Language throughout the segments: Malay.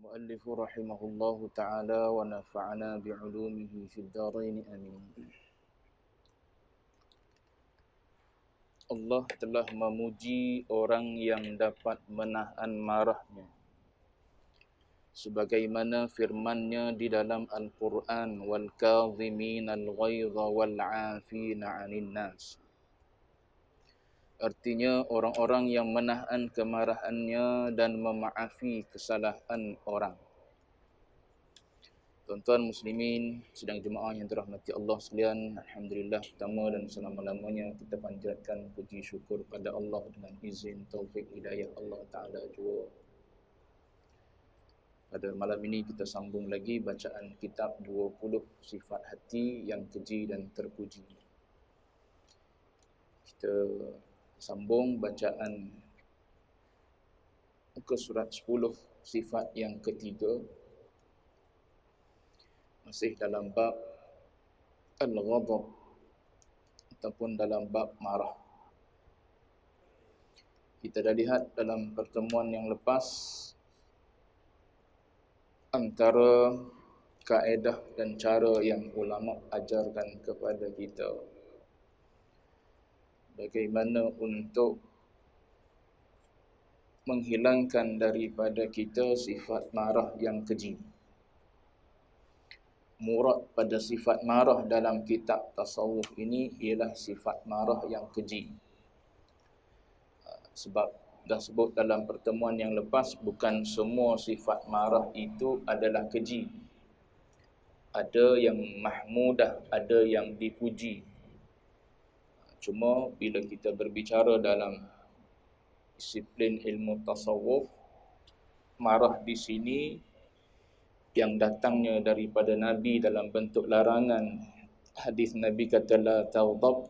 المؤلف رحمه الله تعالى ونفعنا بعلومه في الدارين آمين. Allah telah memuji orang yang dapat menahan marahnya, sebagaimana firman-Nya di dalam Al-Quran, wal kadhiminal ghaidha wal 'afina 'anil nas. Artinya orang-orang yang menahan kemarahannya dan memaafi kesalahan orang. Tuan-tuan muslimin, sidang jemaah yang dirahmati Allah sekalian, alhamdulillah, pertama dan selama-lamanya kita panjatkan puji syukur pada Allah dengan izin taufik hidayah Allah Ta'ala jua. Pada malam ini kita sambung lagi bacaan kitab 20 sifat hati yang keji dan terpuji. Kita sambung bacaan ke surat 10 sifat yang ketiga, masih dalam bab al-ghadab ataupun dalam bab marah. Kita dah lihat dalam pertemuan yang lepas antara kaedah dan cara yang ulama ajarkan kepada kita bagaimana untuk menghilangkan daripada kita sifat marah yang keji. Murad pada sifat marah dalam kitab tasawuf ini ialah sifat marah yang keji. Sebab dah sebut dalam pertemuan yang lepas, bukan semua sifat marah itu adalah keji. Ada yang mahmudah, ada yang dipuji. Cuma bila kita berbicara dalam disiplin ilmu tasawuf, marah di sini yang datangnya daripada Nabi dalam bentuk larangan. Hadis Nabi kata la taghdab.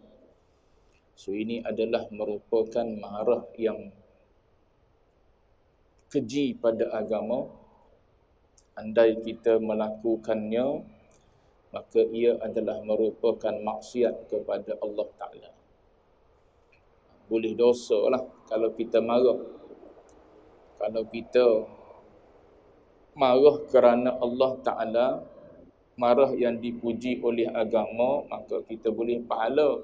So ini adalah merupakan marah yang keji pada agama. Andai kita melakukannya, maka ia adalah merupakan maksiat kepada Allah Ta'ala. Boleh dosa lah kalau kita marah. Kalau kita marah kerana Allah Ta'ala, marah yang dipuji oleh agama, maka kita boleh pahala.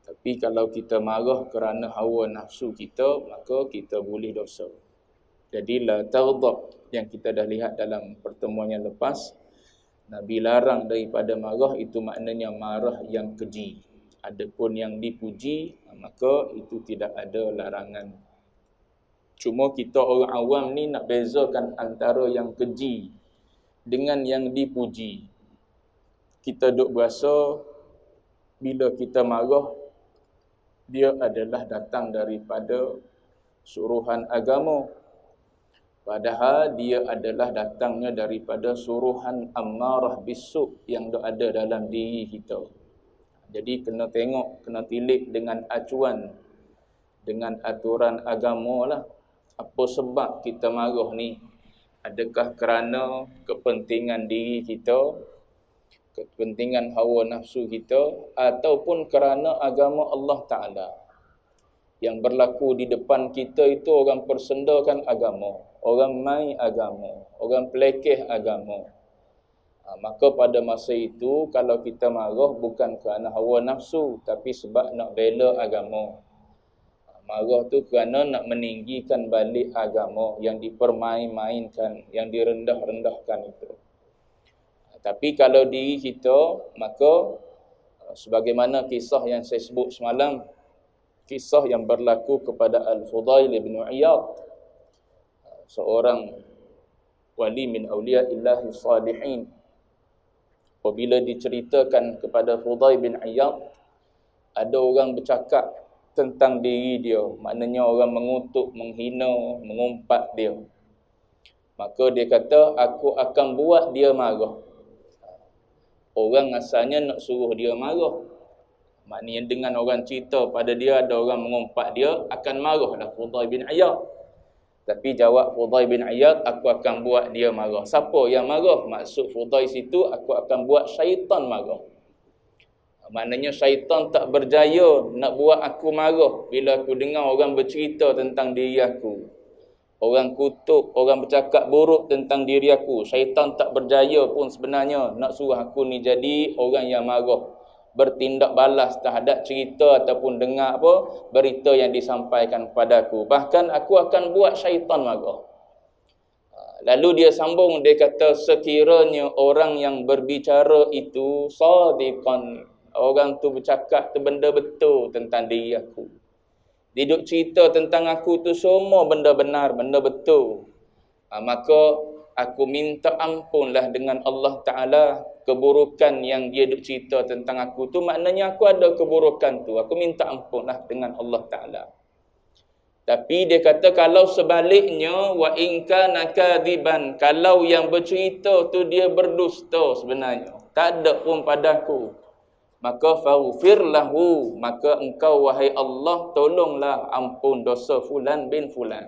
Tapi kalau kita marah kerana hawa nafsu kita, maka kita boleh dosa. Jadi la taghdab yang kita dah lihat dalam pertemuan yang lepas, Nabi larang daripada marah, itu maknanya marah yang keji. Adapun yang dipuji, maka itu tidak ada larangan. Cuma kita orang awam ni nak bezakan antara yang keji dengan yang dipuji. Kita duk berasa bila kita marah, dia adalah datang daripada suruhan agama. Padahal dia adalah datangnya daripada suruhan ammarah bisu' yang ada dalam diri kita. Jadi kena tengok, kena tilik dengan acuan, dengan aturan agama lah. Apa sebab kita marah ni? Adakah kerana kepentingan diri kita, kepentingan hawa nafsu kita, ataupun kerana agama Allah Ta'ala? Yang berlaku di depan kita itu orang persendakan agama, orang main agama, orang pelekeh agama. Maka pada masa itu, kalau kita marah bukan kerana hawa nafsu, tapi sebab nak bela agama. Marah tu kerana nak meninggikan balik agama yang dipermain-mainkan, yang direndah-rendahkan itu. Tapi kalau diri kita, maka sebagaimana kisah yang saya sebut semalam, kisah yang berlaku kepada Al-Fudail bin Iyad, seorang wali min awliya'illahi salihin. Apabila diceritakan kepada Fudail bin Iyad, ada orang bercakap tentang diri dia, maknanya orang mengutuk, menghina, mengumpat dia. Maka dia kata, aku akan buat dia marah. Orang asalnya nak suruh dia marah. Maknanya dengan orang cerita pada dia, ada orang mengumpat dia, akan marahlah Fudail bin Iyad. Tapi jawab Fudail bin Iyad, aku akan buat dia marah. Siapa yang marah? Maksud Fudail situ, aku akan buat syaitan marah. Maknanya syaitan tak berjaya nak buat aku marah bila aku dengar orang bercerita tentang diri aku. orang kutuk, orang bercakap buruk tentang diri aku. Syaitan tak berjaya pun sebenarnya nak suruh aku ni jadi orang yang marah, bertindak balas terhadap cerita ataupun dengar berita yang disampaikan kepadaku. Bahkan aku akan buat syaitan marah. Lalu dia sambung, dia kata sekiranya orang yang berbicara itu sadiqan, orang tu bercakap tu benda betul tentang diri aku, dia duk cerita tentang aku tu semua benda benar, benda betul, maka aku minta ampunlah dengan Allah Ta'ala keburukan yang dia duk cerita tentang aku tu. Maknanya aku ada keburukan tu, aku minta ampunlah dengan Allah Ta'ala. Tapi dia kata kalau sebaliknya, wa in kana kadiban, kalau yang bercerita tu dia berdusta sebenarnya, tak ada pun padaku, maka faghfir lahu, maka engkau wahai Allah tolonglah ampun dosa fulan bin fulan.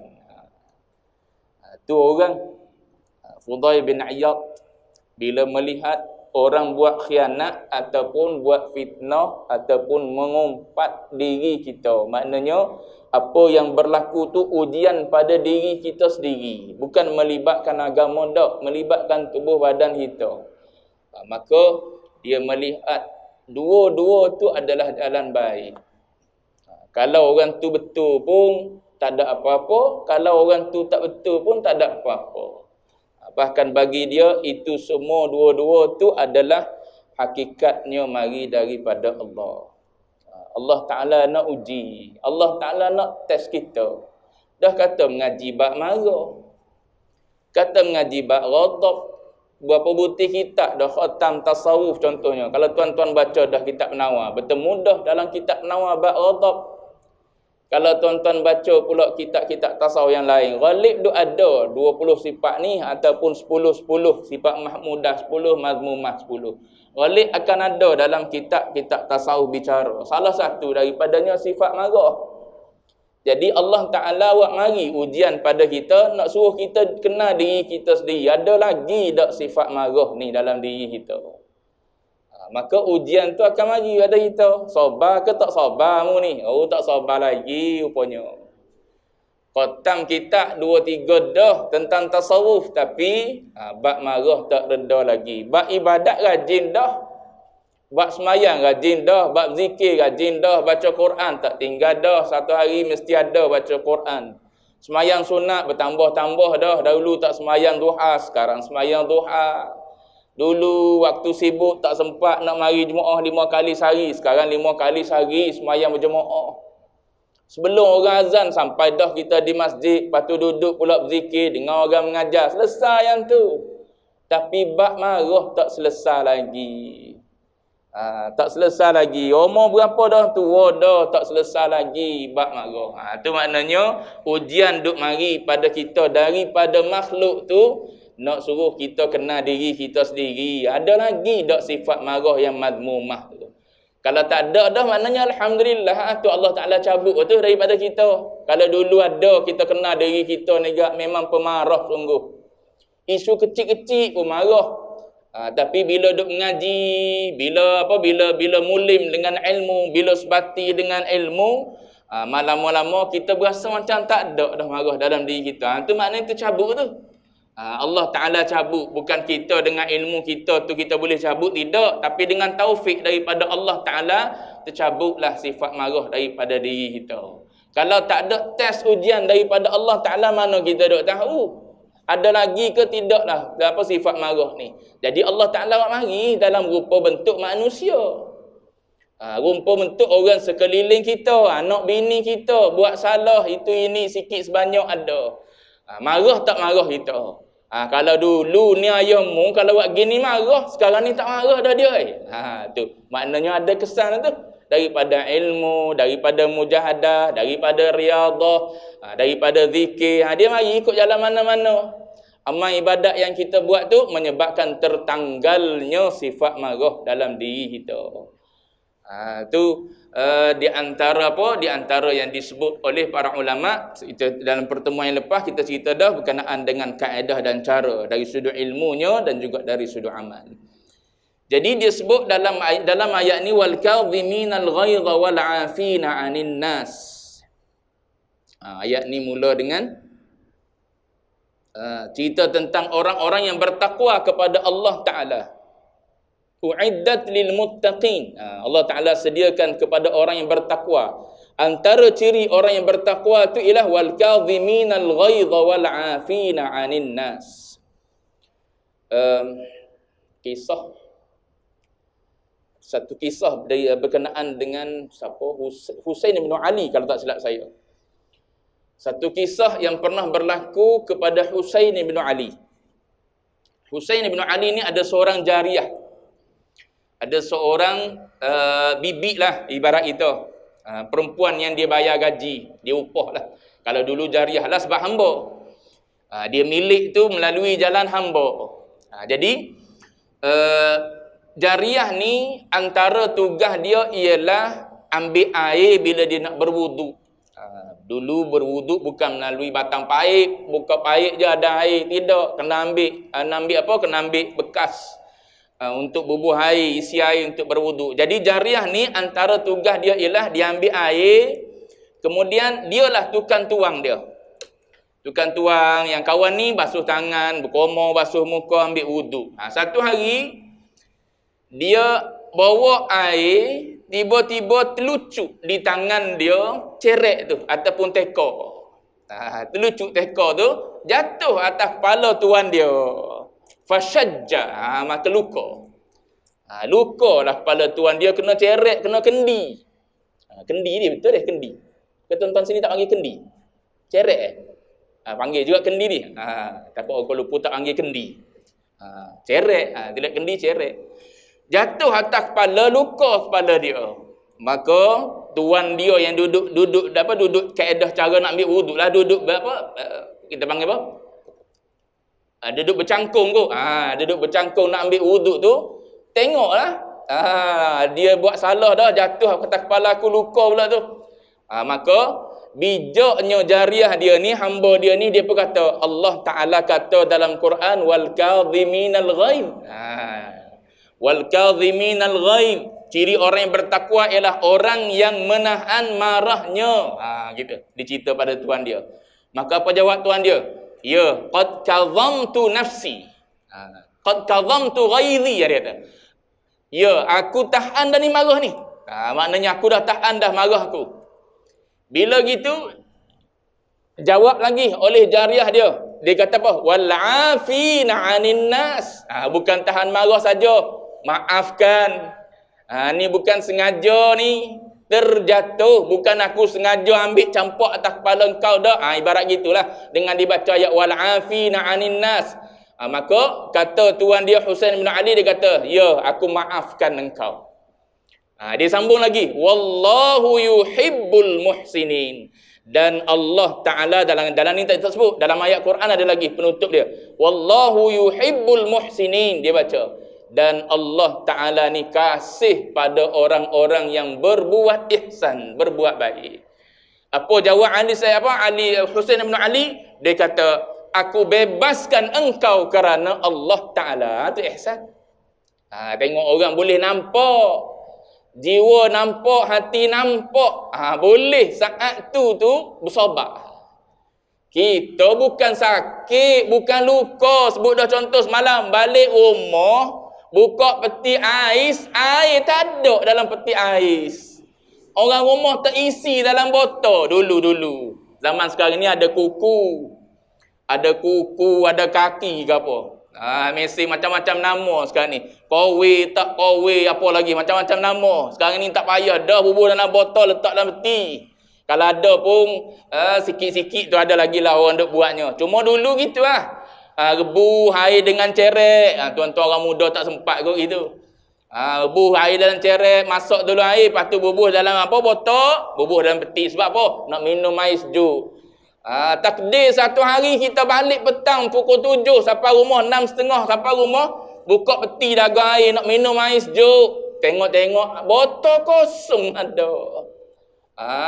Tu orang Fudail bin Iyad bila melihat orang buat khianat ataupun buat fitnah ataupun mengumpat diri kita, maknanya apa yang berlaku tu ujian pada diri kita sendiri, bukan melibatkan agama dak, melibatkan tubuh badan kita. Maka dia melihat dua-dua tu adalah jalan baik. Kalau orang tu betul pun tak ada apa-apa, kalau orang tu tak betul pun tak ada apa-apa. Bahkan bagi dia itu semua dua-dua tu adalah hakikatnya mari daripada Allah. Allah Ta'ala nak uji, Allah Ta'ala nak test kita. Dah kata mengaji bab marah, kata mengaji bab ghadab, berapa butir kitab dah khatam tasawuf contohnya. Kalau tuan-tuan baca dah kitab Penawar, betul mudah dalam kitab Penawar bab ghadab. Kalau tuan-tuan baca pula kitab-kitab tasawuf yang lain, ghalib duk ada 20 sifat ni ataupun 10 sifat mahmudah 10, mazmumah 10. Ghalib akan ada dalam kitab-kitab tasawuf bicara. Salah satu daripadanya sifat marah. Jadi Allah Ta'ala buat mari ujian pada kita, nak suruh kita kenal diri kita sendiri. Ada lagi tak sifat marah ni dalam diri kita? Maka ujian tu akan mari pada kita. Sabar ke tak sabar mu ni? Oh, tak sabar lagi rupanya. Khatam kitab 2-3 dah tentang tasawuf, tapi bab marah tak reda lagi. Bab ibadat rajin dah, bab semayang rajin dah, bab zikir rajin dah, baca Quran tak tinggal dah, satu hari mesti ada baca Quran. Semayang sunat bertambah-tambah dah. Dahulu tak semayang duha, sekarang semayang duha. Dulu waktu sibuk tak sempat nak mari jemaah 5 kali sehari, sekarang 5 kali sehari semayang berjemaah. Sebelum orang azan sampai dah kita di masjid, lepas tu duduk pula berzikir, dengar orang mengajar, selesai yang tu. Tapi bab marah tak selesai lagi. Tak selesai lagi. Umur berapa dah tu? Dah tak selesai lagi bab marah. Tu maknanya ujian duk mari pada kita daripada makhluk tu, nak suruh kita kenal diri kita sendiri. Ada lagi tak sifat marah yang mazmumah tu? Kalau tak ada dah, maknanya alhamdulillah tu Allah Ta'ala cabut tu daripada kita. Kalau dulu ada, kita kenal diri kita ni memang pemarah sungguh. Isu kecil-kecil pun marah. Tapi bila duk mengaji, bila mulim dengan ilmu, bila sebati dengan ilmu, lama-lama kita berasa macam tak ada dah marah dalam diri kita. Tu maknanya tu cabut tu. Allah Ta'ala cabut. Bukan kita dengan ilmu kita tu kita boleh cabut, tidak. Tapi dengan taufik daripada Allah Ta'ala, tercabutlah sifat marah daripada diri kita. Kalau tak ada test ujian daripada Allah Ta'ala, mana kita duk tahu ada lagi ke tidak lah apa sifat marah ni. Jadi Allah Ta'ala buat mari dalam rupa bentuk manusia, rupa bentuk orang sekeliling kita, anak bini kita buat salah itu ini sikit sebanyak ada. Marah tak marah kita? Kalau dulu ni ayahmu kalau buat gini marah, sekarang ni tak marah dah dia. Tu maknanya ada kesan tu daripada ilmu, daripada mujahadah, daripada riadah, daripada zikir. Dia mari ikut jalan mana-mana. Amal ibadat yang kita buat tu menyebabkan tertanggalnya sifat marah dalam diri kita. Di antara yang disebut oleh para ulama. Dalam pertemuan yang lepas kita cerita dah berkenaan dengan kaedah dan cara dari sudut ilmunya dan juga dari sudut amal. Jadi dia sebut dalam ayat ni wal kadhiminal ghaidha wal 'afina 'anil nas. Ayat ni mula dengan Cerita tentang orang-orang yang bertakwa kepada Allah Ta'ala. U'iddat lil muttaqin. Allah Ta'ala sediakan kepada orang yang bertakwa. Antara ciri orang yang bertakwa itu ialah wal kadhiminal ghaidha wal 'afina 'anil nas. Satu kisah berkenaan dengan siapa? Husain bin Ali kalau tak silap saya. Satu kisah yang pernah berlaku kepada Husain bin Ali. Husain bin Ali ni ada seorang jariah. Ada seorang bibi lah ibarat itu. Perempuan yang dia bayar gaji, dia upah lah. Kalau dulu jariah lah sebab hamba. Dia milik tu melalui jalan hamba. Jadi jariah ni antara tugas dia ialah ambil air bila dia nak berwuduk. Dulu berwuduk bukan melalui batang paip, buka paip je ada air, tidak, kena ambil bekas untuk bubuh air, isi air untuk berwuduk. Jadi jariah ni antara tugas dia ialah dia ambil air, kemudian dialah tukang tuang dia. Tukang tuang yang kawan ni basuh tangan, berkomor, basuh muka, ambil wuduk. Satu hari dia bawa air, tiba-tiba terlucuk di tangan dia cerek tu ataupun teka. Terlucuk teka tu jatuh atas kepala tuan dia. Fashajja, maka luka. Lukalah kepala tuan dia, kena cerek, kena kendi. Kendi dia betul deh, kendi. Ke tuan-tuan sini tak panggil kendi? Cerek panggil juga kendi ni. Tapi orang Kuala Lumpur tak panggil kendi. Cerek, tidak kendi, cerek. Jatuh atas kepala, luka kepala dia. Maka tuan dia yang duduk kaedah cara nak ambil wuduk lah, duduk kita panggil apa? Duduk bercangkung tu. Duduk bercangkung nak ambil wuduk tu, tengoklah. Dia buat salah dah, jatuh atas kepala aku, luka pula tu. Maka bijaknya jariah dia ni, hamba dia ni, dia pun kata, Allah Ta'ala kata dalam Quran, wal kadhiminal ghaib. Wal kadhiminal ghaib. Ciri orang yang bertakwa ialah orang yang menahan marahnya. Gitu. Dicerita pada tuan dia. Maka apa jawab tuan dia? Ya, qad kadhamtu nafsi. Qad kadhamtu ghaidhi, dia kata. Ya, aku tahan dah ni marah ni. Maknanya aku dah tahan dah marah aku. Bila gitu, jawab lagi oleh jariah dia. Dia kata apa? Wal 'afina 'anil nas. Bukan tahan marah saja, maafkan. Ni bukan sengaja ni. Terjatuh, bukan aku sengaja ambil campak atas kepala engkau dah. Ibarat gitulah dengan dibaca ayat wal 'afina 'anil nas. Maka kata tuan dia Husain bin Ali, dia kata, ya, aku maafkan engkau. Dia sambung lagi, wallahu yuhibbul muhsinin. Dan Allah Ta'ala dalam ni tak sebut, dalam ayat Quran ada lagi penutup dia, wallahu yuhibbul muhsinin, dia baca. Dan Allah Ta'ala ni kasih pada orang-orang yang berbuat ihsan, berbuat baik. Apa jawab Ali Husain bin Ali? Dia kata, aku bebaskan engkau kerana Allah Ta'ala. Itu ihsan. Tengok orang boleh nampak, jiwa nampak, hati nampak, boleh saat tu bersabar. Kita bukan sakit, bukan luka. Sebut dah contoh semalam, balik rumah, buka peti ais, air tak ada dalam peti ais. Orang rumah terisi dalam botol dulu. Zaman sekarang ni ada kuku, ada kaki ke apa. Mesti macam-macam nama sekarang ni. Kowe, tak kowe, apa lagi, macam-macam nama. Sekarang ni tak payah dah bubuh dalam botol, letak dalam peti. Kalau ada pun sikit-sikit tu ada lagi lah orang duk buatnya. Cuma dulu gitu lah. Rebu air dengan cerek. Tuan-tuan orang muda tak sempat kot gitu. Rebu air dalam cerek, masak dulu air, lepas tu bubuh dalam botol, bubuh dalam peti. Sebab apa? Nak minum air sejuk. Takdir satu hari kita balik petang pukul 7 sampai rumah 6.30 sampai rumah, buka peti dagu air nak minum air sejuk. Tengok botol kosong ada.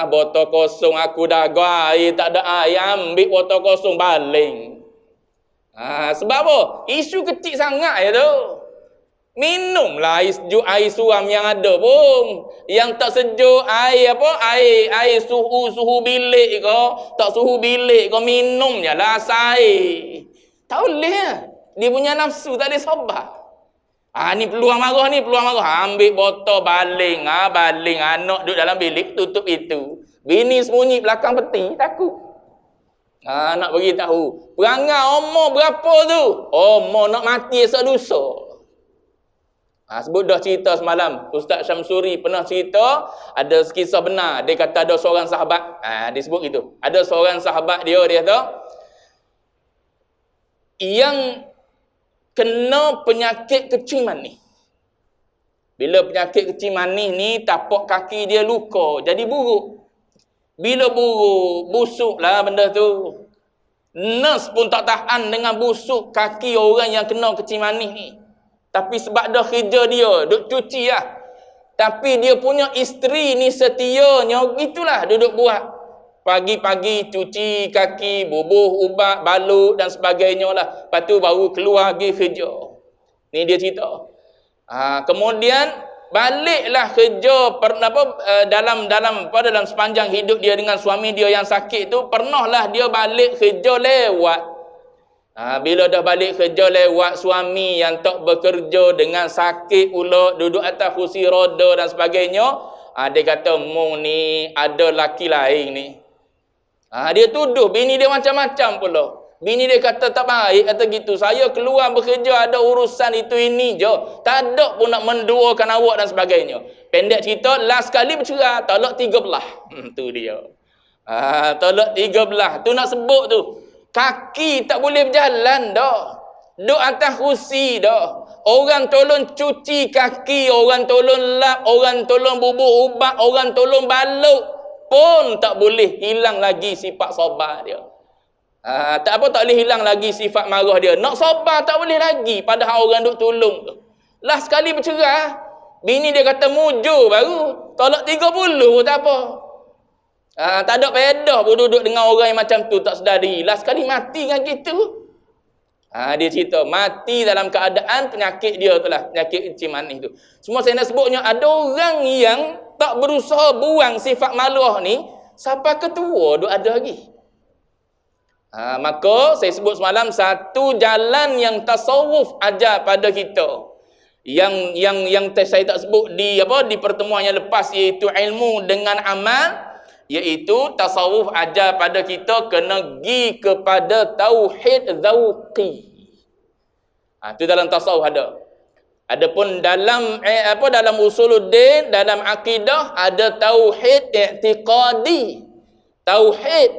Botol kosong, aku dagu air tak ada air, ambil botol kosong baling. Sebab apa? Isu kecil sangat ya tu. Minumlah air sejuk, air suam yang ada pun. Yang tak sejuk, air suhu bilik ke, tak suhu bilik ke, minum je lah air. Tak boleh lah. Dia punya nafsu tak boleh sabar. Ni peluang marah ni, peluang marah. Ambil botol baling, baling anak duduk dalam bilik, tutup itu. Bini sembunyi belakang peti, takut. Nak bagi tahu. Perangai umur berapa tu? Umur nak mati esok lusa. Sebut dah cerita semalam. Ustaz Syamsuri pernah cerita, ada kisah benar. Dia kata ada seorang sahabat, dia sebut gitu. Ada seorang sahabat dia kata, yang kena penyakit kecil manis. Bila penyakit kecil manis ni, tapak kaki dia luka, jadi buruk. Bila buruk, busuklah benda tu. Nurse pun tak tahan dengan busuk kaki orang yang kena kecil manis ni. Tapi sebab dah kerja dia, duk cuci lah. Tapi dia punya isteri ni setianya, itulah duduk buat. Pagi-pagi cuci kaki, bubuh, ubat, balut dan sebagainya lah. Lepas tu baru keluar pergi kerja. Ni dia cerita. Kemudian baliklah kerja dalam sepanjang hidup dia dengan suami dia yang sakit tu, pernahlah dia balik kerja lewat. Bila dah balik kerja lewat, suami yang tak bekerja dengan sakit pula, duduk atas kursi roda dan sebagainya, dia kata, "Mung ni ada laki lain ni." Dia tuduh bini dia macam-macam pula. Bini dia kata tak baik, kata gitu. Saya keluar bekerja ada urusan itu ini je. Tak ada pun nak menduakan awak dan sebagainya. Pendek cerita, last kali bercerai, talak 13. Tu dia. Talak 13. Tu nak sebut tu. Kaki tak boleh berjalan dah. Duduk atas kursi dah. Orang tolong cuci kaki, orang tolong lap, orang tolong bubuh ubat, orang tolong balut. Pun tak boleh hilang lagi sifat sabar dia. Tak boleh hilang lagi sifat marah dia. Nak sabar tak boleh lagi, padahal orang duk tolong tu. Last sekali bercerai, bini dia kata mujur baru. Tolak 30 tak apa. Tak ada pedah pun duduk dengan orang yang macam tu, tak sedar diri. Last sekali mati dengan gitu. Dia cerita, mati dalam keadaan penyakit dia tu lah, penyakit kecil manis tu. Semua saya nak sebutnya, ada orang yang tak berusaha buang sifat maluah ni, sampai ketua duk ada lagi. Maka saya sebut semalam, satu jalan yang tasawuf ajar pada kita, yang saya tak sebut di pertemuan yang lepas, iaitu ilmu dengan amal, iaitu tasawuf ajar pada kita kena pergi kepada tauhid zauqi. Itu dalam tasawuf ada. Adapun dalam dalam usuluddin, dalam akidah ada tauhid i'tiqadi. Tauhid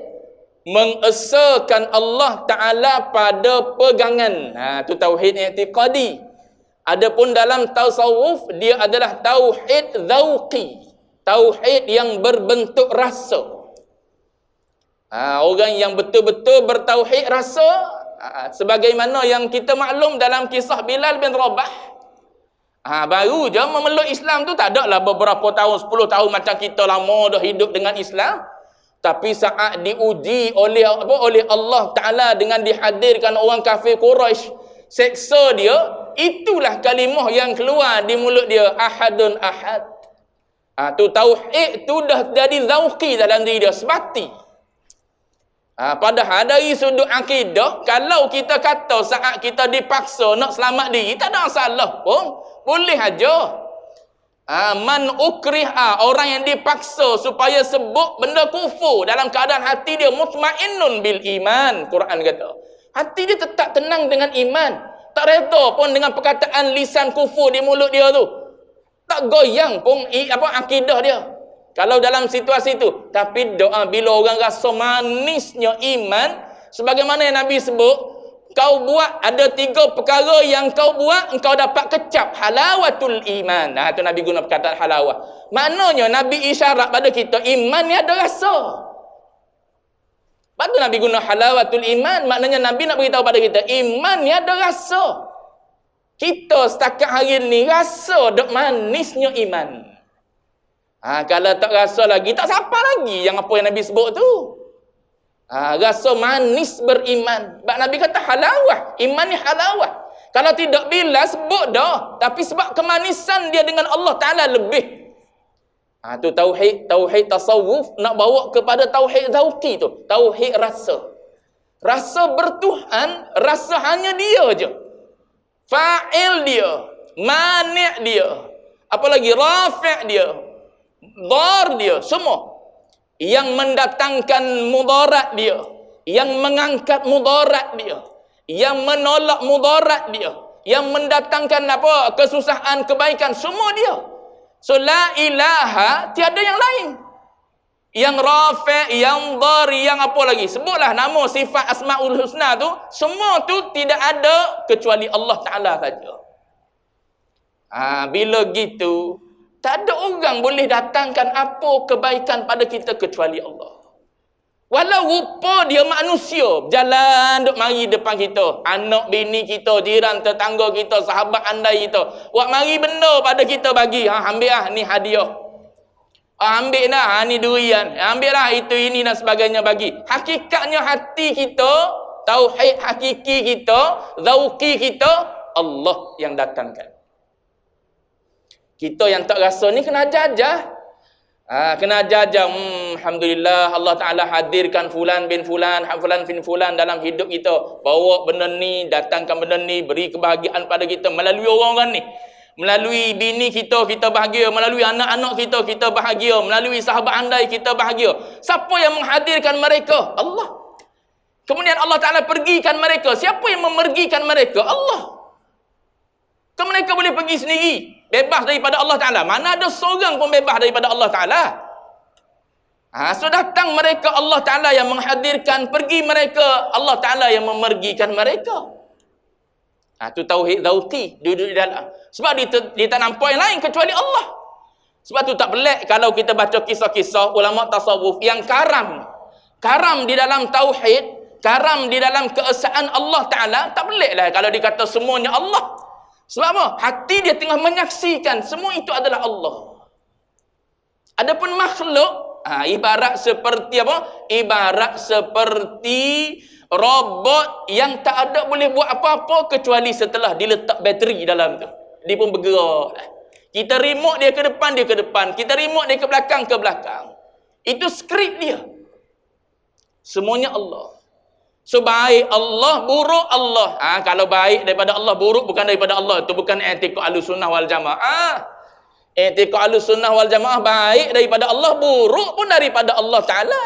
mengesakan Allah Taala pada pegangan. Itu tauhid i'tiqadi. Adapun dalam tasawuf dia adalah tauhid zauqi. Tauhid yang berbentuk rasa. Orang yang betul-betul bertauhid rasa, sebagaimana yang kita maklum dalam kisah Bilal bin Rabah. Baru je memeluk Islam tu, tak ada lah beberapa tahun, 10 tahun macam kita lama dah hidup dengan Islam. Tapi saat diuji oleh Allah Ta'ala dengan dihadirkan orang kafir Quraisy, seksa dia, itulah kalimah yang keluar di mulut dia, ahadun ahad. Tu tauhid tu dah jadi zauqi dalam diri dia, sebati. Padahal dari sudut akidah, kalau kita kata saat kita dipaksa nak selamat diri, tak ada masalah pun. Boleh aja. Man ukriha, orang yang dipaksa supaya sebut benda kufur dalam keadaan hati dia mutmainnun bil iman. Quran kata, hati dia tetap tenang dengan iman. Tak reda pun dengan perkataan lisan kufur di mulut dia tu. Tak goyang pun akidah dia. Kalau dalam situasi itu. Tapi doa bila orang rasa manisnya iman, sebagaimana yang Nabi sebut, kau buat ada 3 perkara yang kau buat, engkau dapat kecap halawatul iman. Itu Nabi guna perkataan halawah. Maknanya Nabi isyarat pada kita, iman ni ada rasa. Lepas tu Nabi guna halawatul iman, maknanya Nabi nak beritahu pada kita, iman ni ada rasa. Kita setakat hari ni rasa dok manisnya iman. Kalau tak rasa lagi, tak siapa lagi yang apa yang Nabi sebut tu. Rasa manis beriman. Sebab Nabi kata halawah. Iman ni halawah. Kalau tidak bila sebut dah. Tapi sebab kemanisan dia dengan Allah Ta'ala lebih. Tu tauhid tasawuf nak bawa kepada tauhid zauqi tu. Tauhid rasa. Rasa bertuhan, rasa hanya dia je. Fa'il dia, mani' dia, apalagi rafi' dia, dar dia, semua. Yang mendatangkan mudarat dia, yang mengangkat mudarat dia, yang menolak mudarat dia, yang mendatangkan apa? Kesusahan, kebaikan, semua dia. So la ilaha, tiada yang lain. Yang rafi', yang dhari, yang apa lagi? Sebutlah nama sifat Asmaul Husna tu, semua tu tidak ada kecuali Allah Ta'ala saja. Bila gitu, tak ada orang boleh datangkan apa kebaikan pada kita kecuali Allah. Walau rupa dia manusia, berjalan duk mari depan kita, anak bini kita, jiran tetangga kita, sahabat andai kita, buat mari benda pada kita bagi, ambil ni hadiah. Ambil dah, ni durian. Ambil lah itu, ini dan sebagainya bagi. Hakikatnya hati kita, tauhid hakiki kita, zauqi kita, Allah yang datangkan. Kita yang tak rasa ni kena jajah. Kena jajah. Alhamdulillah Allah Ta'ala hadirkan fulan bin fulan, fulan bin fulan dalam hidup kita. Bawa benda ni, datangkan benda ni, beri kebahagiaan pada kita melalui orang-orang ni. Melalui bini kita, kita bahagia. Melalui anak-anak kita, kita bahagia. Melalui sahabat andai, kita bahagia. Siapa yang menghadirkan mereka? Allah. Kemudian Allah Ta'ala pergikan mereka. Siapa yang memergikan mereka? Allah. Ke mereka boleh pergi sendiri, bebas daripada Allah Ta'ala? Mana ada seorang pun bebas daripada Allah Ta'ala. So datang mereka, Allah Ta'ala yang menghadirkan. Pergi mereka, Allah Ta'ala yang memergikan mereka. Tu tauhid zauqi duduk di dalam. Sebab dia tak nampak yang lain kecuali Allah. Sebab tu tak pelik kalau kita baca kisah-kisah ulama tasawuf yang karam. Karam di dalam tauhid, karam di dalam keesaan Allah Ta'ala. Tak peliklah kalau dikata semuanya Allah. Sebab apa? Hati dia tengah menyaksikan semua itu adalah Allah. Adapun makhluk, ibarat seperti apa? Ibarat seperti robot yang tak ada boleh buat apa-apa kecuali setelah diletak bateri dalam tu. Dia pun bergerak. Kita remote dia ke depan, dia ke depan. Kita remote dia ke belakang, ke belakang. Itu skrip dia. Semuanya Allah. So baik Allah, buruk Allah. Kalau baik daripada Allah, buruk bukan daripada Allah. Itu bukan i'tiqad Ahlussunnah wal Jamaah. I'tiqad Ahlussunnah wal Jamaah baik daripada Allah, buruk pun daripada Allah Ta'ala.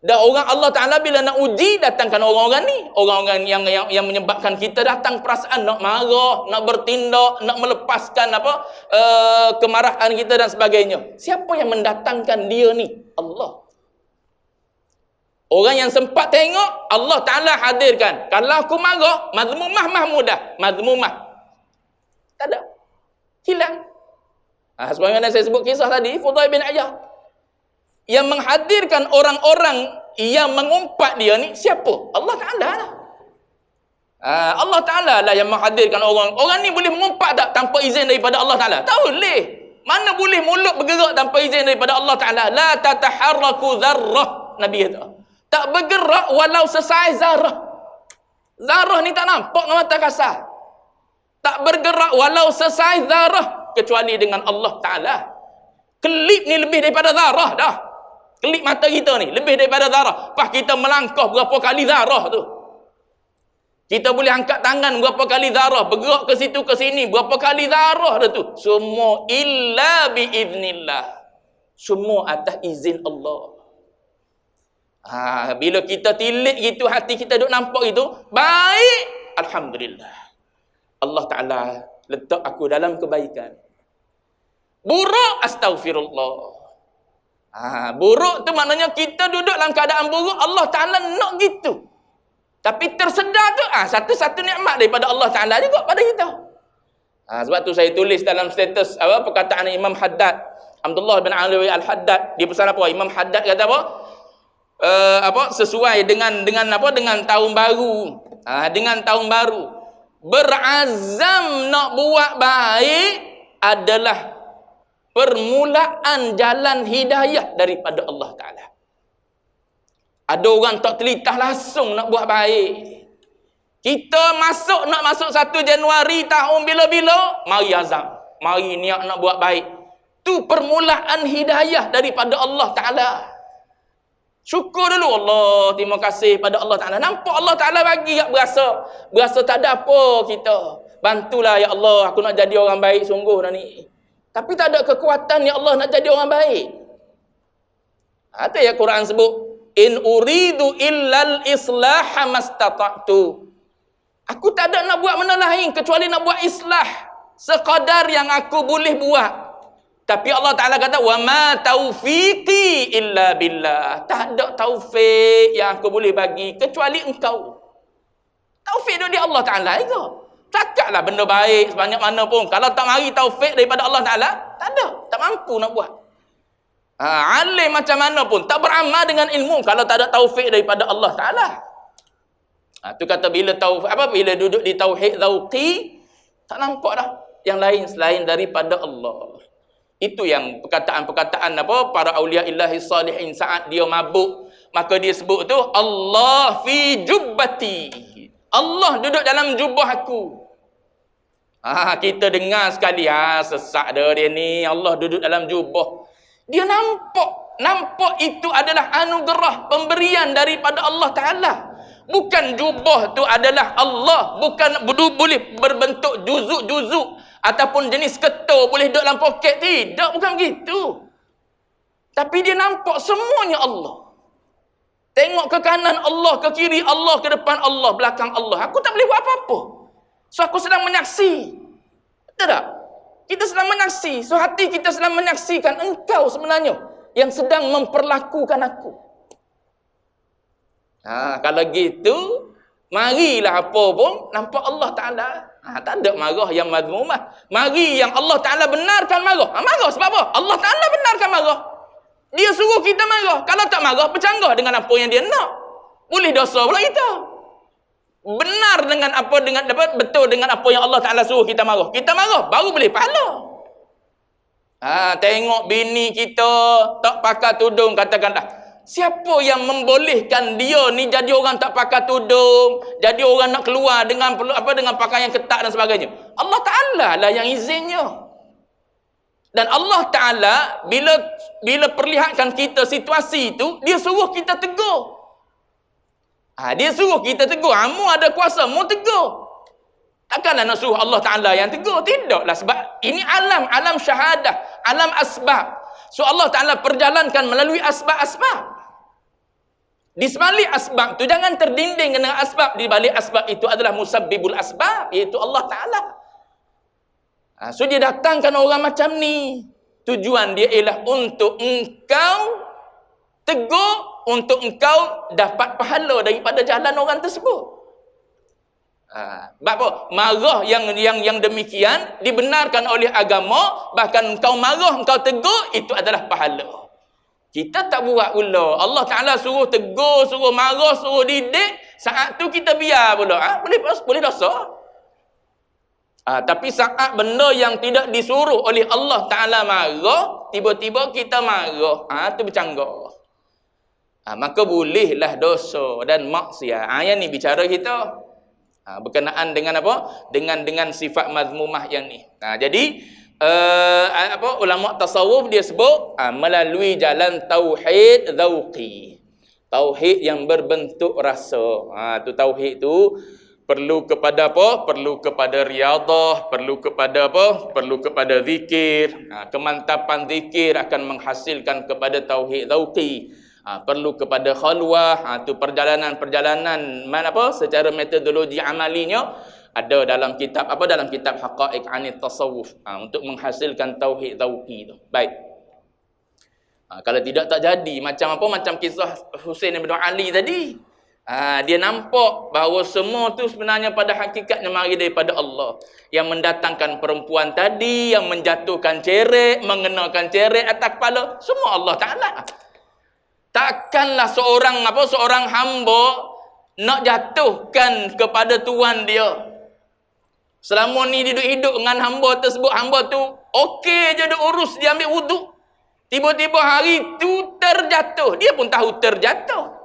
Dan orang Allah Ta'ala bila nak uji, datangkan orang-orang ni. Orang-orang yang menyebabkan kita datang perasaan nak marah, nak bertindak, nak melepaskan kemarahan kita dan sebagainya. Siapa yang mendatangkan dia ni? Allah. Orang yang sempat tengok, Allah Ta'ala hadirkan. Kalau aku marah, mazmumah mahmudah. Mazmumah. Tak ada. Hilang. Sebagaimana saya sebut kisah tadi, Fudail bin Iyad. Yang menghadirkan orang-orang yang mengumpat dia ni, siapa? Allah Ta'ala lah. Allah Ta'ala lah yang menghadirkan orang. Orang ni boleh mengumpat tak tanpa izin daripada Allah Ta'ala? Tak boleh. Mana boleh mulut bergerak tanpa izin daripada Allah Ta'ala? La tataharraku zarrah. Nabi kata. Tak bergerak walau sesai zarah. Zarah ni tak nampak dengan mata kasar. Tak bergerak walau sesai zarah. Kecuali dengan Allah Ta'ala. Kelip ni lebih daripada zarah dah. Kelip mata kita ni lebih daripada zarah. Pas kita melangkah berapa kali zarah tu. Kita boleh angkat tangan berapa kali zarah. Bergerak ke situ ke sini berapa kali zarah dah tu. Semua illa biiznillah. Semua atas izin Allah. Bila kita tilik gitu, hati kita duk nampak itu, baik, alhamdulillah. Allah Ta'ala letak aku dalam kebaikan. Buruk, astaghfirullah. Buruk tu maknanya kita duduk dalam keadaan buruk, Allah Ta'ala nak gitu. Tapi tersedar tu, satu-satu nikmat daripada Allah Ta'ala juga pada kita. Sebab tu saya tulis dalam status perkataan Imam Haddad, Abdullah bin Alawi Al-Haddad. Dia pesan apa? Imam Haddad kata apa? Sesuai dengan tahun baru. Dengan tahun baru. Berazam nak buat baik adalah permulaan jalan hidayah daripada Allah Ta'ala. Ada orang tak telitah langsung nak buat baik. Kita nak masuk 1 Januari tahun bila-bila, mari azam. Mari niat nak buat baik. Tu permulaan hidayah daripada Allah Ta'ala. Syukur dulu, Allah, terima kasih pada Allah Ta'ala. Nampak Allah Ta'ala bagi tak berasa tak ada apa kita. Bantulah ya Allah, aku nak jadi orang baik sungguh dah ni. Tapi tak ada kekuatan ya Allah nak jadi orang baik. Ada ya Quran sebut, in uridu illal islaha mastata'tu. Aku tak ada nak buat benda lain kecuali nak buat islah sekadar yang aku boleh buat. Tapi Allah Ta'ala kata, wa ma taufiqi illa billah. Tak ada taufik yang aku boleh bagi kecuali engkau. Taufik itu dia Allah Ta'ala juga. Cakaplah benda baik sebanyak mana pun. Kalau tak mari taufik daripada Allah Ta'ala, tak ada. Tak mampu nak buat. Alim macam mana pun, tak beramal dengan ilmu kalau tak ada taufik daripada Allah Ta'ala. Tu kata bila bila duduk di tauhid zauqi, tak nampak dah yang lain selain daripada Allah. Itu yang perkataan-perkataan para aulia illahi salihin saat dia mabuk, maka dia sebut tu Allah fi jubbati. Allah duduk dalam jubah aku. Kita dengar sekali, sesak dia ni, Allah duduk dalam jubah. Dia nampak itu adalah anugerah pemberian daripada Allah Ta'ala. Bukan jubah tu adalah Allah, bukan boleh berbentuk juzuk-juzuk ataupun jenis ketul boleh duduk dalam poket. Tidak, bukan begitu. Tapi dia nampak semuanya Allah. Tengok ke kanan Allah, ke kiri Allah, ke depan Allah, belakang Allah. Aku tak boleh buat apa-apa. So aku sedang menyaksi. Betul tak? Kita sedang menyaksi. So hati kita sedang menyaksikan engkau sebenarnya yang sedang memperlakukan aku. Kalau gitu, marilah apa pun nampak Allah Ta'ala. Tak ada marah yang mazmumah. Mari yang Allah Ta'ala benarkan marah. Marah sebab apa? Allah Ta'ala benarkan marah. Dia suruh kita marah. Kalau tak marah, bercanggah dengan apa yang dia nak. Boleh dosa pula kita. Benar dengan apa, betul dengan apa yang Allah Ta'ala suruh kita marah. Kita marah, baru boleh pahala. Tengok bini kita tak pakai tudung, katakanlah. Siapa yang membolehkan dia ni jadi orang tak pakai tudung, jadi orang nak keluar dengan dengan pakaian ketat dan sebagainya? Allah Ta'ala lah yang izinnya. Dan Allah Ta'ala bila perlihatkan kita situasi itu, dia suruh kita tegur. Dia suruh kita tegur. Mu ada kuasa, mu tegur. Takkanlah nak suruh Allah Ta'ala yang tegur. Tidaklah, sebab ini alam syahadah, alam asbab. So Allah Ta'ala perjalankan melalui asbab-asbab. Di sebalik asbab tu jangan terdinding dengan asbab. Di balik asbab itu adalah musabbibul asbab, iaitu Allah Ta'ala. So dia datangkan orang macam ni. Tujuan dia ialah untuk engkau tegur, untuk engkau dapat pahala daripada jalan orang tersebut. Sebab apa? Marah yang demikian dibenarkan oleh agama. Bahkan engkau marah, engkau tegur, itu adalah pahala. Kita tak buat pula. Allah Ta'ala suruh tegur, suruh marah, suruh didik. Saat tu kita biar pula. Boleh dosa. Tapi saat benda yang tidak disuruh oleh Allah Ta'ala marah, tiba-tiba kita marah. Tu bercanggah. Maka bolehlah dosa dan maksiat. Yang ni bicara kita. Berkenaan dengan apa? Dengan sifat mazmumah yang ni. Jadi ulama tasawuf dia sebut melalui jalan tauhid zauqi. Tauhid yang berbentuk rasa. Tu tauhid tu perlu kepada apa? Perlu kepada riadah, perlu kepada apa? Perlu kepada zikir. Kemantapan zikir akan menghasilkan kepada tauhid zauqi. Perlu kepada khalwah. Tu perjalanan-perjalanan secara metodologi amalinya ada dalam kitab dalam kitab Haqaiq Anit Tasawuf untuk menghasilkan tauhid zauqi tu. Baik. Kalau tidak tak jadi macam kisah Husain bin Ali tadi. Dia nampak bahawa semua tu sebenarnya pada hakikatnya mari daripada Allah yang mendatangkan perempuan tadi, yang menjatuhkan cerek, mengenakan cerek atas kepala, semua Allah Ta'ala. Takkanlah seorang hamba nak jatuhkan kepada tuan dia. Selama ni dia hidup dengan hamba tersebut, hamba tu okey je dia urus, dia ambil wuduk. Tiba-tiba hari tu terjatuh, dia pun tahu terjatuh.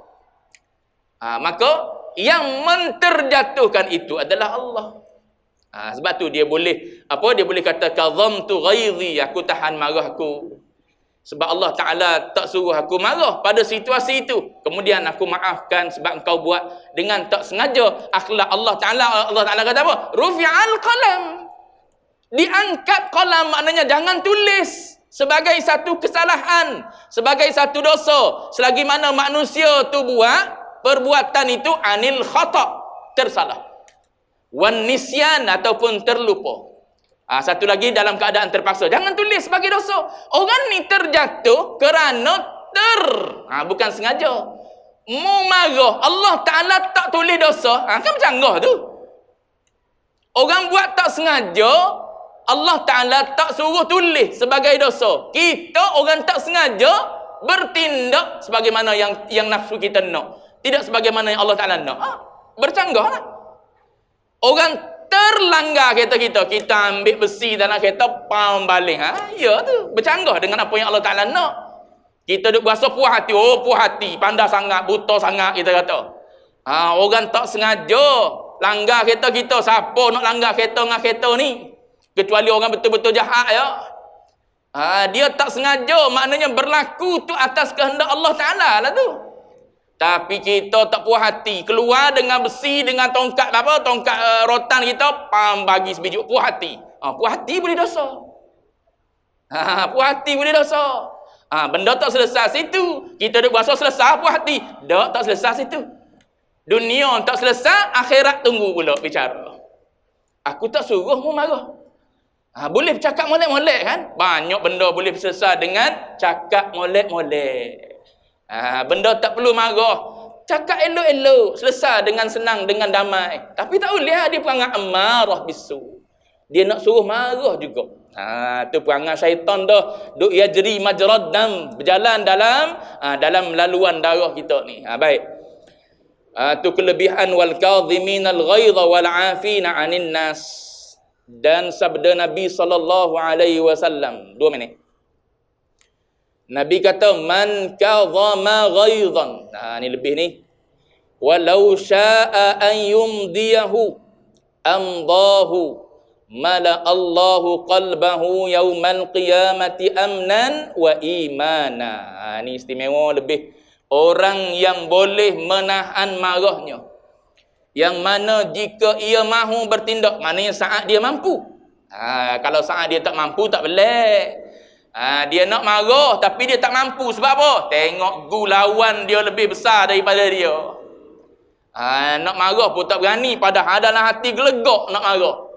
Maka yang menterjatuhkan itu adalah Allah. Sebab tu dia boleh kata kazamtu ghaizi, aku tahan marahku. Sebab Allah Ta'ala tak suruh aku marah pada situasi itu. Kemudian aku maafkan sebab engkau buat dengan tak sengaja. Akhlak Allah Ta'ala kata apa? Rufi'al qalam. Diangkat qalam, maknanya jangan tulis sebagai satu kesalahan, sebagai satu dosa. Selagi mana manusia tu buat perbuatan itu anil khata', tersalah. Wan nisyan, ataupun terlupa. Satu lagi dalam keadaan terpaksa. Jangan tulis sebagai dosa. Orang ni terjatuh kerana bukan sengaja. Mu marah, Allah Ta'ala tak tulis dosa. Kan bercanggah tu. Orang buat tak sengaja, Allah Ta'ala tak suruh tulis sebagai dosa. Kita orang tak sengaja bertindak sebagaimana yang nafsu kita nak. Tidak sebagaimana yang Allah Ta'ala nak. Bercanggah lah. Orang terlanggar kereta kita ambil besi dalam kereta, pam balik. Ya tu, bercanggah dengan apa yang Allah Ta'ala nak. Kita duk berasa puas hati, puas hati, pandai sangat, buta sangat, kita kata. Orang tak sengaja langgar kereta kita. Siapa nak langgar kereta dengan kereta ni? Kecuali orang betul-betul jahat ya. Dia tak sengaja, maknanya berlaku tu atas kehendak Allah Ta'ala lah tu. Tapi kita tak puas hati, keluar dengan besi, dengan tongkat rotan kita, pam bagi sebiji, puas hati. Puas hati boleh dosa. Puas hati boleh dosa. Benda tak selesai situ. Kita duk berasa selesai puas hati. Tak selesai situ. Dunia tak selesai, akhirat tunggu pula bicara. Aku tak suruh mu marah. Boleh bercakap molek-molek kan? Banyak benda boleh selesai dengan cakap molek-molek. Benda tak perlu marah. Cakap elok-elok, selesai dengan senang, dengan damai. Tapi tak boleh dia perangai amarah bisu. Dia nak suruh marah juga. Tu perangai syaitan dah. Duk yajri majrad dam, berjalan dalam laluan darah kita ni. Baik. Tu kelebihan wal kadhiminal ghaidha wal 'afina 'anil nas. Dan sabda Nabi sallallahu alaihi wasallam. 2 minit. Nabi kata man kadhama ghaidhan. Ni lebih ni. Walau syaa an yumdiyahu amdahu mala Allahu qalbahu yaumal qiyamati amnan wa imana. Ni istimewa lebih. Orang yang boleh menahan marahnya, yang mana jika ia mahu bertindak, maknanya saat dia mampu. Kalau saat dia tak mampu, tak boleh. Dia nak marah tapi dia tak mampu. Sebab apa? Tengok lawan dia lebih besar daripada dia. Nak marah pun tak berani, padahal dalam hati gelegak nak marah.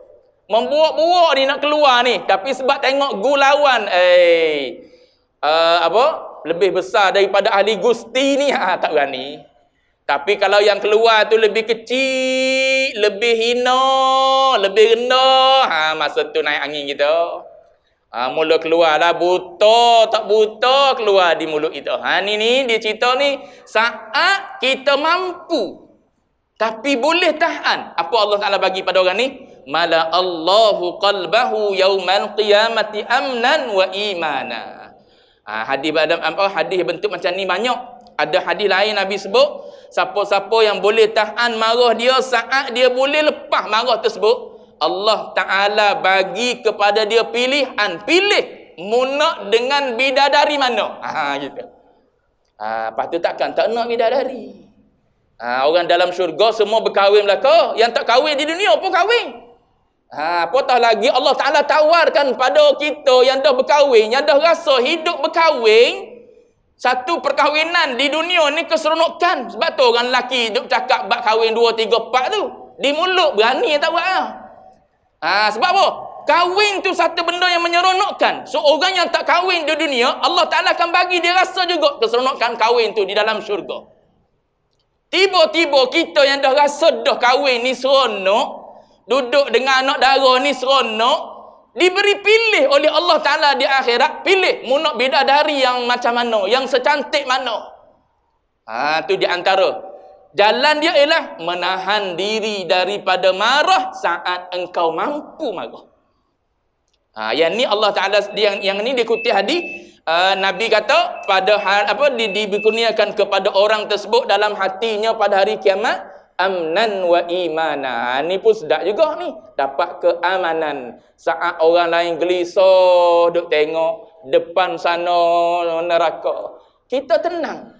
Membuak-buak ni nak keluar ni, tapi sebab tengok lawan lebih besar daripada ahli gusti ni, tak berani. Tapi kalau yang keluar tu lebih kecil, lebih hina, lebih rendah, masa tu naik angin kita. Mula keluarlah buta, tak buta, keluar di mulut kita. Ni dia cerita ni, saat kita mampu tapi boleh tahan. Apa Allah Ta'ala bagi pada orang ni? Mala Allahu qalbahu yaumal qiyamati amnan wa imana. Hadis bentuk macam ni banyak. Ada hadis lain Nabi sebut, siapa-siapa yang boleh tahan marah dia saat dia boleh lepas marah tersebut, Allah Ta'ala bagi kepada dia pilihan. Pilih mu nak dengan bidadari mana. Gitu. Lepas tu takkan tak nak bidadari. Orang dalam syurga semua berkahwin belaka. Yang tak kahwin di dunia pun kahwin. Apatah lagi Allah Ta'ala tawarkan pada kita yang dah berkahwin, yang dah rasa hidup berkahwin. Satu perkahwinan di dunia ni keseronokan. Sebab tu orang lelaki duk cakap bab kahwin 2, 3, 4 tu. Di mulut berani tak buat. Sebab apa? Kahwin tu satu benda yang menyeronokkan. So orang yang tak kahwin di dunia, Allah Ta'ala akan bagi dia rasa juga keseronokan kahwin tu di dalam syurga. Tiba-tiba kita yang dah rasa dah kahwin ni seronok, duduk dengan anak dara ni seronok, diberi pilih oleh Allah Ta'ala di akhirat, pilih mu nak bidadari yang macam mana, yang secantik mana. Tu di antara jalan dia ialah menahan diri daripada marah saat engkau mampu marah. Yang ni Allah Ta'ala, yang ni dikutip hadis, Nabi kata pada dikurniakan kepada orang tersebut dalam hatinya pada hari kiamat amnan wa imana. Ni pun sedap juga ni, dapat keamanan saat orang lain gelisah duk tengok depan sana neraka. Kita tenang.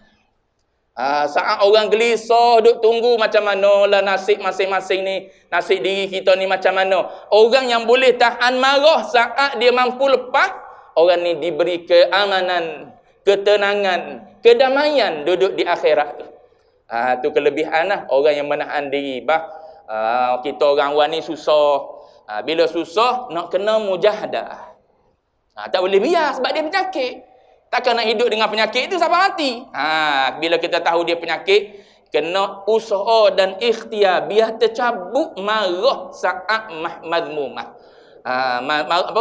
Saat orang gelisah duk tunggu macam mana lah nasib masing-masing ni, nasib diri kita ni macam mana. Orang yang boleh tahan marah saat dia mampu lepas, orang ni diberi keamanan, ketenangan, kedamaian duduk di akhirat tu. Tu kelebihan lah orang yang menahan diri. Kita orang awam ni susah. Bila susah nak kena mujahadah. Tak boleh biar sebab dia penyakit. Takkan nak hidup dengan penyakit itu sampai mati. Bila kita tahu dia penyakit, kena usaha dan ikhtiar biar tercabut marah saat madmumah.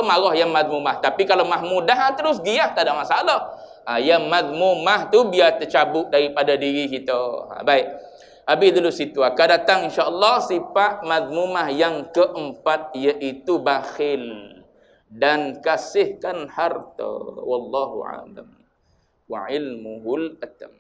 Marah yang madmumah. Tapi kalau mahmudah terus giah, tak ada masalah. Yang madmumah tu biar tercabut daripada diri kita. Baik. Habis dulu situ. Akan datang insya-Allah sifat madmumah yang keempat, iaitu bakhil dan kasihkan harta. Wallahu a'lam wa ilmuhul atam.